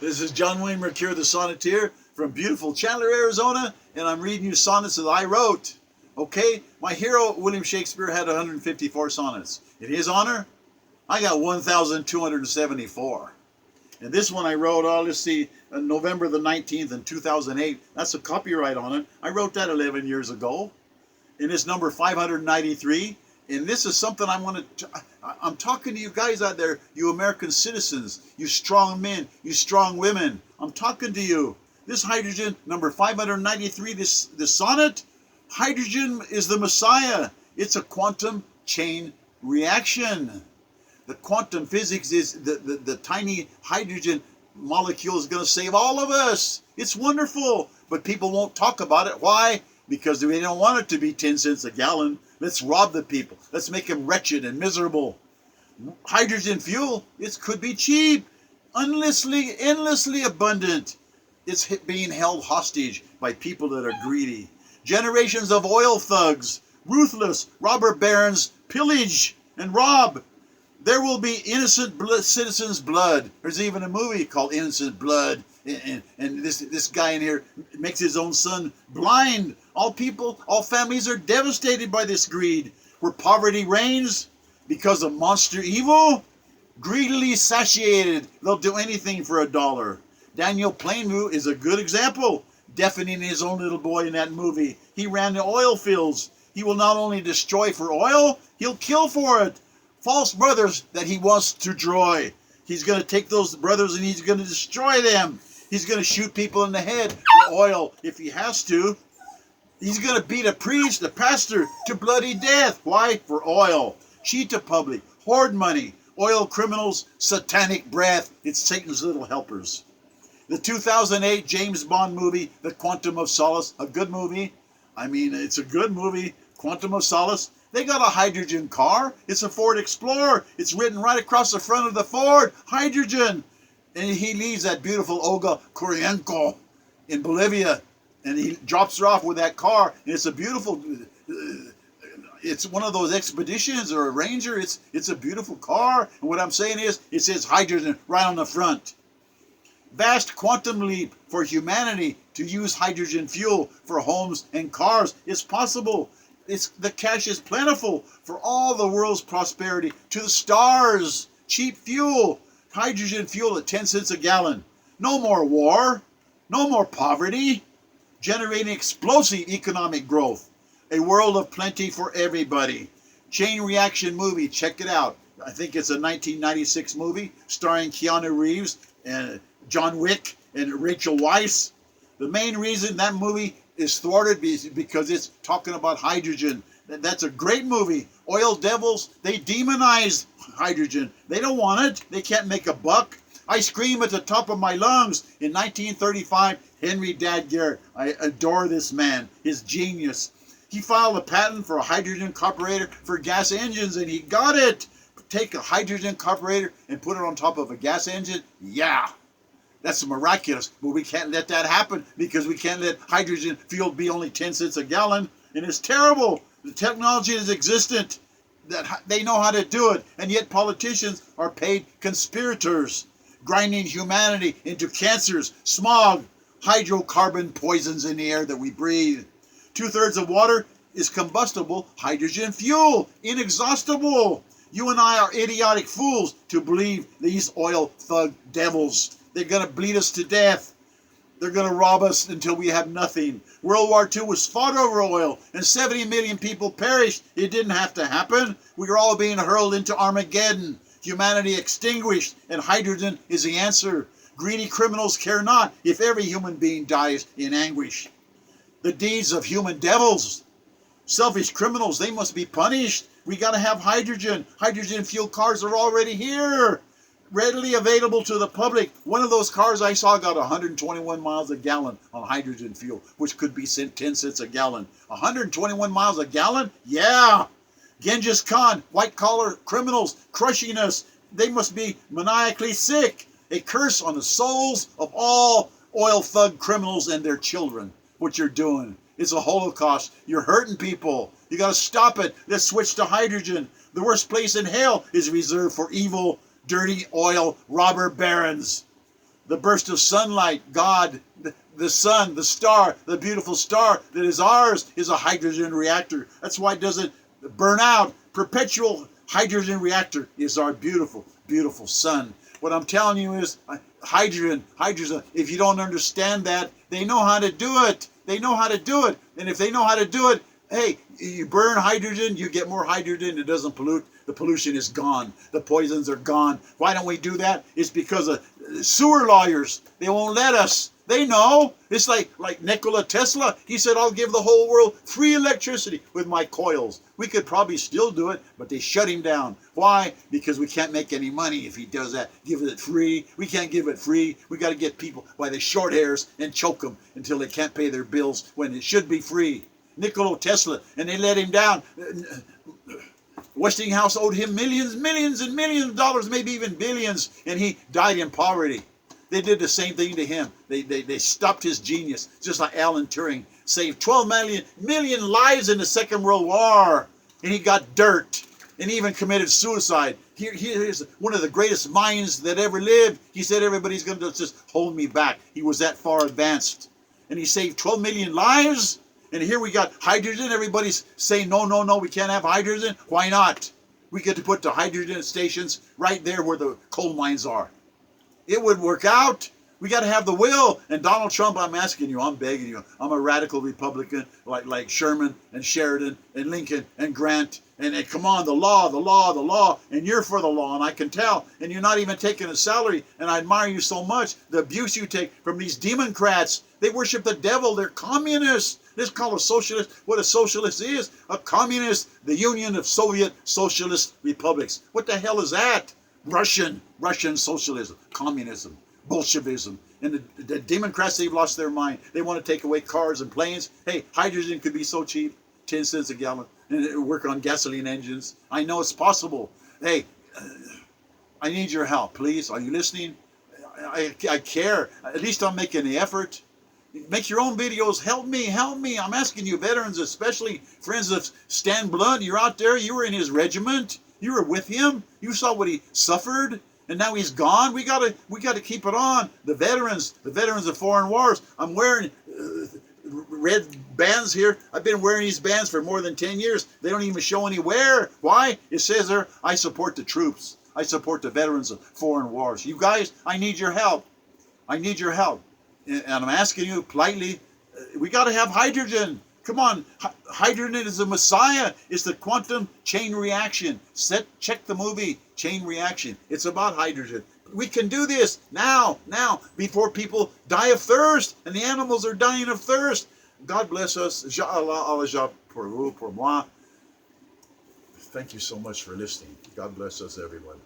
This is John Wayne Mercure, the Sonneteer, from beautiful Chandler, Arizona, and I'm reading you sonnets that I wrote. Okay? My hero, William Shakespeare, had 154 sonnets. In his honor, I got 1,274. And this one I wrote, let's see, November the 19th in 2008. That's a copyright on it. I wrote that 11 years ago. And it's number 593. And this is something I'm talking to you guys out there, you American citizens, you strong men, you strong women. I'm talking to you. This hydrogen, number 593, this sonnet, hydrogen is the Messiah. It's a quantum chain reaction. The quantum physics is the tiny hydrogen molecule is going to save all of us. It's wonderful, but people won't talk about it. Why? Because they don't want it to be 10 cents a gallon. Let's rob the people. Let's make them wretched and miserable. Hydrogen fuel, it could be cheap, endlessly abundant. It's being held hostage by people that are greedy. Generations of oil thugs, ruthless robber barons, pillage and rob. There will be innocent citizens' blood. There's even a movie called Innocent Blood. And this guy in here makes his own son blind. All people, all families are devastated by this greed. Where poverty reigns because of monster evil, greedily satiated, they'll do anything for $1. Daniel Plainview is a good example. Deafening his own little boy in that movie. He ran the oil fields. He will not only destroy for oil, he'll kill for it. False brothers that he wants to destroy. He's going to take those brothers and he's going to destroy them. He's going to shoot people in the head for oil if he has to. He's going to beat a priest, a pastor, to bloody death. Why? For oil. Cheat the public. Hoard money. Oil criminals. Satanic breath. It's Satan's little helpers. The 2008 James Bond movie, The Quantum of Solace, a good movie. I mean, it's a good movie. Quantum of Solace. They got a hydrogen car. It's a Ford Explorer. It's written right across the front of the Ford. Hydrogen. And he leaves that beautiful Olga Kurylenko in Bolivia. And he drops her off with that car. And it's a beautiful, it's one of those expeditions or a Ranger. It's a beautiful car. And what I'm saying is, it says hydrogen right on the front. Vast quantum leap for humanity to use hydrogen fuel for homes and cars is possible. The cash is plentiful for all the world's prosperity. To the stars, cheap fuel, hydrogen fuel at 10 cents a gallon. No more war, no more poverty, generating explosive economic growth. A world of plenty for everybody. Chain reaction movie, check it out. I think it's a 1996 movie starring Keanu Reeves and John Wick and Rachel Weisz. The main reason that movie is thwarted because it's talking about hydrogen. That's a great movie. Oil devils, they demonize hydrogen. They don't want it. They can't make a buck. I scream at the top of my lungs. In 1935, Henry Dad Garrett, I adore this man, his genius. He filed a patent for a hydrogen carburetor for gas engines, and he got it. Take a hydrogen carburetor and put it on top of a gas engine? Yeah. That's miraculous, but we can't let that happen because we can't let hydrogen fuel be only 10 cents a gallon, and it's terrible. The technology is existent, that they know how to do it, and yet politicians are paid conspirators, grinding humanity into cancers, smog, hydrocarbon poisons in the air that we breathe. 2/3 of water is combustible hydrogen fuel, inexhaustible. You and I are idiotic fools to believe these oil thug devils. They're going to bleed us to death. They're going to rob us until we have nothing. World War II was fought over oil, and 70 million people perished. It didn't have to happen. We are all being hurled into Armageddon. Humanity extinguished, and hydrogen is the answer. Greedy criminals care not if every human being dies in anguish. The deeds of human devils. Selfish criminals, they must be punished. We got to have hydrogen. Hydrogen fuel cars are already here. Readily available to the public. One of those cars I saw got 121 miles a gallon on hydrogen fuel, which could be 10 cents a gallon. 121 miles a gallon? Yeah. Genghis Khan, white-collar criminals crushing us. They must be maniacally sick. A curse on the souls of all oil thug criminals and their children. What you're doing. It's a Holocaust. You're hurting people. You got to stop it. Let's switch to hydrogen. The worst place in hell is reserved for evil, dirty oil robber barons. the burst of sunlight, God, the sun, the star, the beautiful star that is ours is a hydrogen reactor. That's why it doesn't burn out. Perpetual hydrogen reactor is our beautiful, beautiful sun. What I'm telling you is hydrogen. If you don't understand that, they know how to do it. They know how to do it. And if they know how to do it, hey, you burn hydrogen, you get more hydrogen, it doesn't pollute. The pollution is gone. The poisons are gone. Why don't we do that? It's because of sewer lawyers. They won't let us. They know. It's like Nikola Tesla. He said, I'll give the whole world free electricity with my coils. We could probably still do it, but they shut him down. Why? Because we can't make any money if he does that. Give it free. We can't give it free. We got to get people by the short hairs and choke them until they can't pay their bills when it should be free. Nikola Tesla, and they let him down. Westinghouse owed him millions and millions of dollars, maybe even billions, and he died in poverty. They did the same thing to him. They stopped his genius, just like Alan Turing saved 12 million lives in the Second World War, and he got dirt, and he even committed suicide. Here's one of the greatest minds that ever lived. He said everybody's going to just hold me back. He was that far advanced, and he saved 12 million lives. And here we got hydrogen. Everybody's saying, no, we can't have hydrogen. Why not? We get to put the hydrogen stations right there where the coal mines are. It would work out. We got to have the will. And Donald Trump, I'm asking you, I'm begging you. I'm a radical Republican like Sherman and Sheridan and Lincoln and Grant. And come on, the law. And you're for the law, and I can tell. And you're not even taking a salary. And I admire you so much. The abuse you take from these Democrats. They worship the devil. They're communists. This is called a socialist. What a socialist is, a communist, the Union of Soviet Socialist Republics. What the hell is that? Russian socialism, communism, Bolshevism. And the Democrats, they've lost their mind. They want to take away cars and planes. Hey, hydrogen could be so cheap, 10 cents a gallon, and it work on gasoline engines. I know it's possible. Hey, I need your help, please. Are you listening? I care. At least I'm making the effort. Make your own videos. Help me. I'm asking you, veterans, especially friends of Stan Blunt. You're out there. You were in his regiment. You were with him. You saw what he suffered, and now he's gone. We gotta keep it on. The veterans of foreign wars. I'm wearing red bands here. I've been wearing these bands for more than 10 years. They don't even show any wear. Why? It says there, I support the troops. I support the veterans of foreign wars. You guys, I need your help. And I'm asking you politely, we got to have hydrogen. Come on, hydrogen is the Messiah. It's the quantum chain reaction. Check the movie, Chain Reaction. It's about hydrogen. We can do this now, before people die of thirst, and the animals are dying of thirst. God bless us. Allah pour vous, pour moi. Thank you so much for listening. God bless us, everyone.